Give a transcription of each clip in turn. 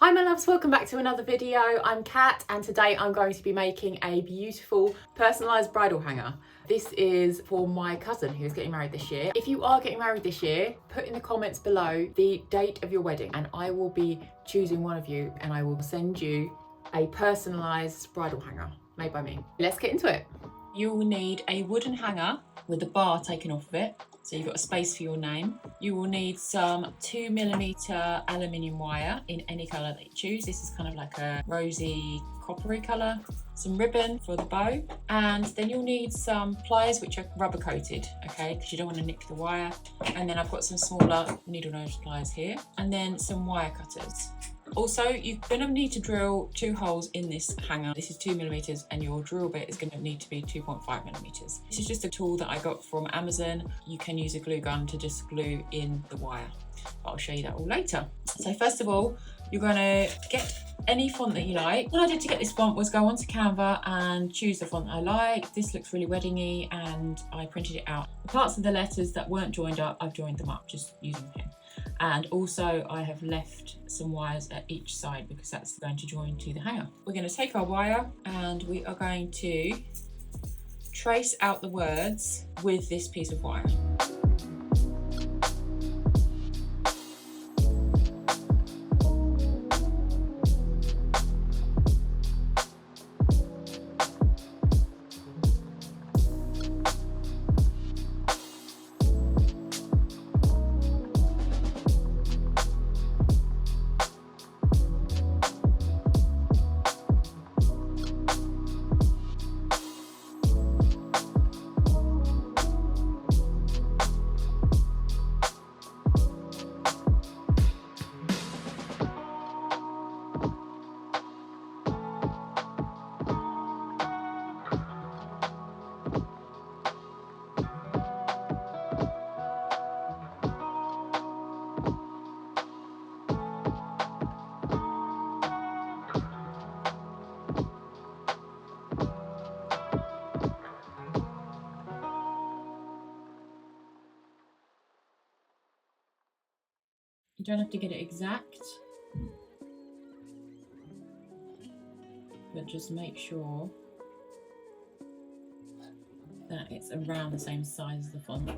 Hi my loves, welcome back to another video. I'm Kat and today I'm going to be making a beautiful personalised bridal hanger. This is for my cousin who is getting married this year. If you are getting married this year, put in the comments below the date of your wedding and I will be choosing one of you and I will send you a personalised bridal hanger made by me. Let's get into it. You will need a wooden hanger with the bar taken off of it. So you've got a space for your name. You will need some 2mm aluminium wire in any colour that you choose. This is kind of like a rosy coppery colour. Some ribbon for the bow. And then you'll need some pliers which are rubber coated, okay, because you don't want to nick the wire. And then I've got some smaller needle nose pliers here. And then some wire cutters. Also, you're going to need to drill 2 holes in this hanger. This is 2mm and your drill bit is going to need to be 2.5mm. This is just a tool that I got from Amazon. You can use a glue gun to just glue in the wire. I'll show you that all later. So first of all, you're going to get any font that you like. What I did to get this font was go onto Canva and choose the font I like. This looks really weddingy and I printed it out. The parts of the letters that weren't joined up, I've joined them up just using a pen. And also I have left some wires at each side because that's going to join to the hanger. We're going to take our wire and we are going to trace out the words with this piece of wire. You don't have to get it exact, but just make sure that it's around the same size as the font.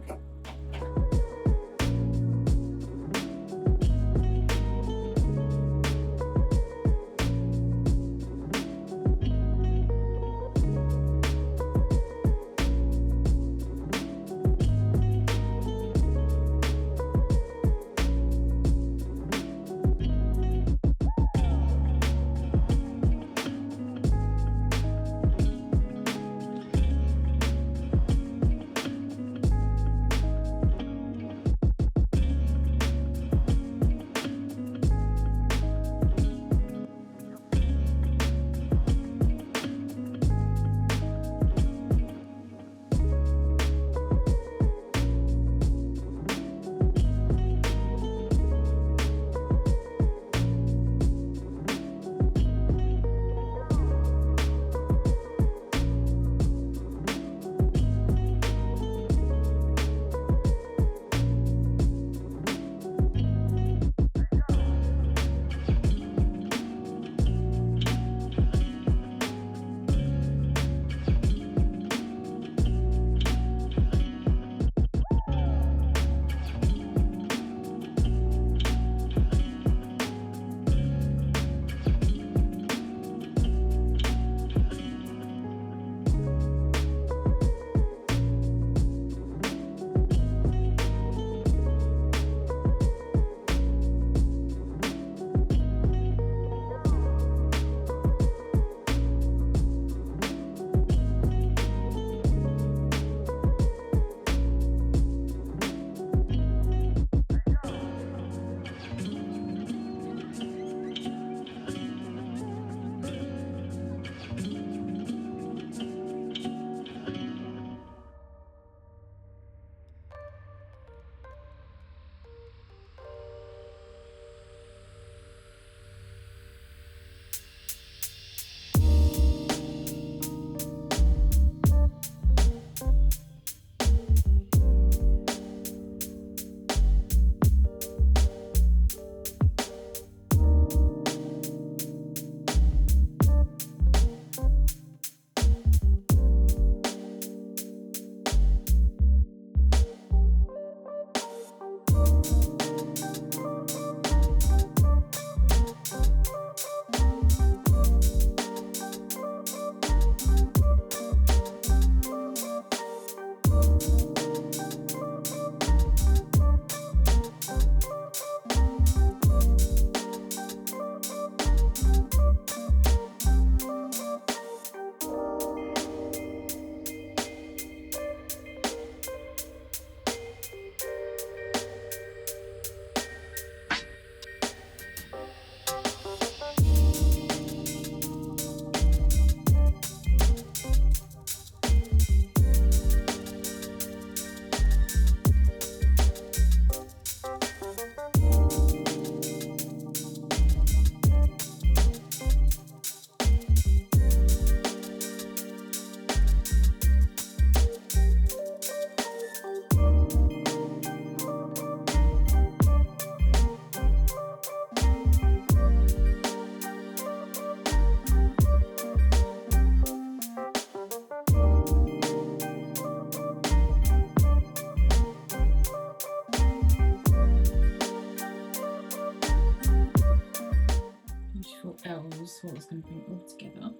beautiful L's, what was going to bring it all together.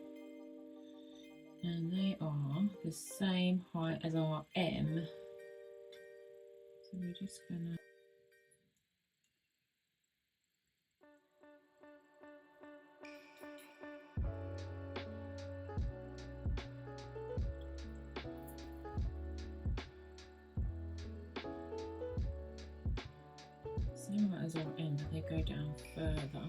And they are the same height as our M. So we're just going to same height as our M, but they go down further.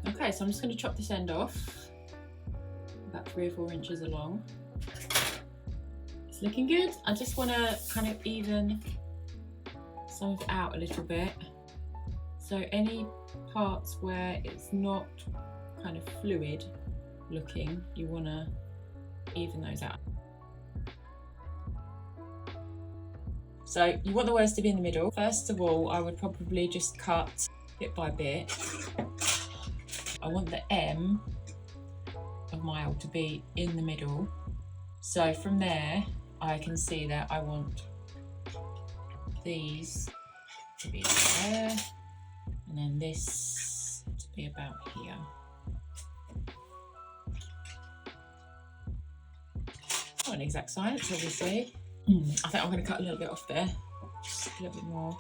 Okay, so I'm just going to chop this end off, about 3 or 4 inches along. It's looking good. I just want to kind of even some of it out a little bit. So any parts where it's not kind of fluid looking, you want to even those out. So you want the words to be in the middle. First of all, I would probably just cut bit by bit. I want the M of my L to be in the middle. So from there, I can see that I want these to be there, and then this to be about here. Not an exact science, obviously. I think I'm going to cut a little bit off there, just a little bit more.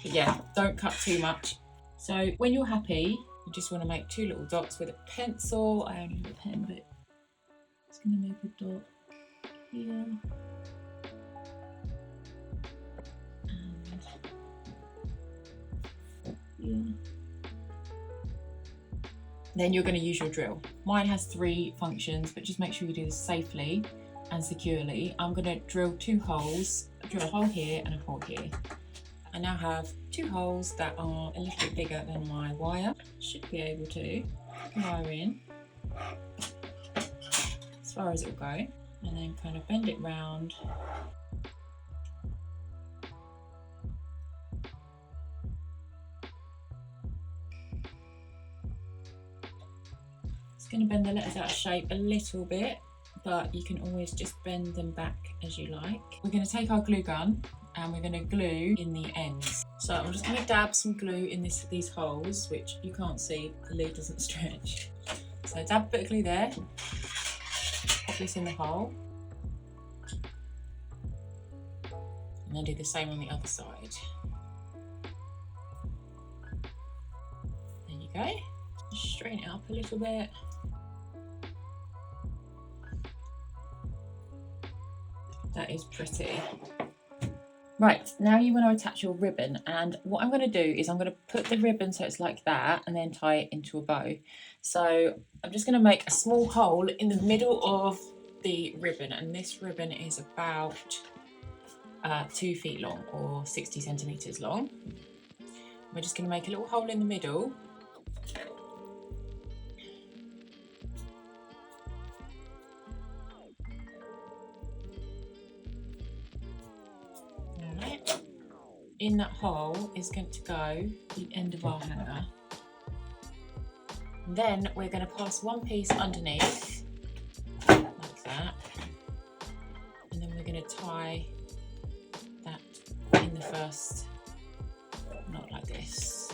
But yeah, don't cut too much. So when you're happy, you just want to make 2 little dots with a pencil. I only have a pen, but it's going to make a dot here. And here. Then you're going to use your drill. Mine has 3 functions, but just make sure you do this safely and securely. I'm going to drill 2 holes, drill a hole here and a hole here. I now have 2 holes that are a little bit bigger than my wire. Should be able to wire in as far as it'll go, and then kind of bend it round. It's going to bend the letters out of shape a little bit, but you can always just bend them back as you like. We're going to take our glue gun and we're going to glue in the ends. So I'm just going to dab some glue in these holes, which you can't see, the glue doesn't stretch. So dab a bit of glue there, pop this in the hole, and then do the same on the other side. There you go. Just straighten it up a little bit. That is pretty. Right, now you want to attach your ribbon, and what I'm going to do is I'm going to put the ribbon so it's like that and then tie it into a bow. So I'm just going to make a small hole in the middle of the ribbon, and this ribbon is about 2 feet long or 60 centimetres long. We're just going to make a little hole in the middle. In that hole is going to go the end of our hanger. Then we're going to pass one piece underneath, like that, and then we're going to tie that in the first knot like this,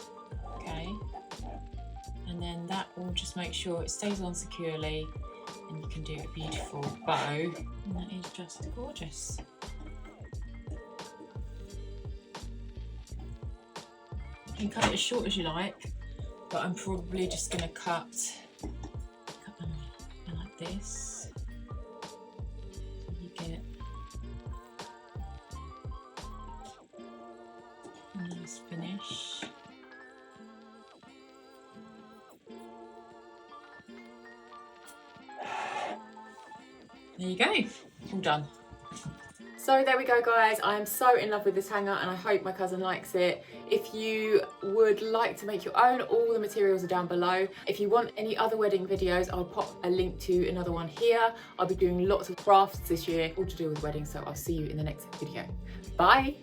okay? And then that will just make sure it stays on securely, and you can do a beautiful bow, and that is just gorgeous. You can cut it as short as you like, but I'm probably just going to cut them like this, so you get a nice finish. finish. There you go, all done. So there we go guys, I am so in love with this hanger and I hope my cousin likes it. If you would like to make your own, all the materials are down below. If you want any other wedding videos, I'll pop a link to another one here. I'll be doing lots of crafts this year, all to do with weddings, so I'll see you in the next video. Bye!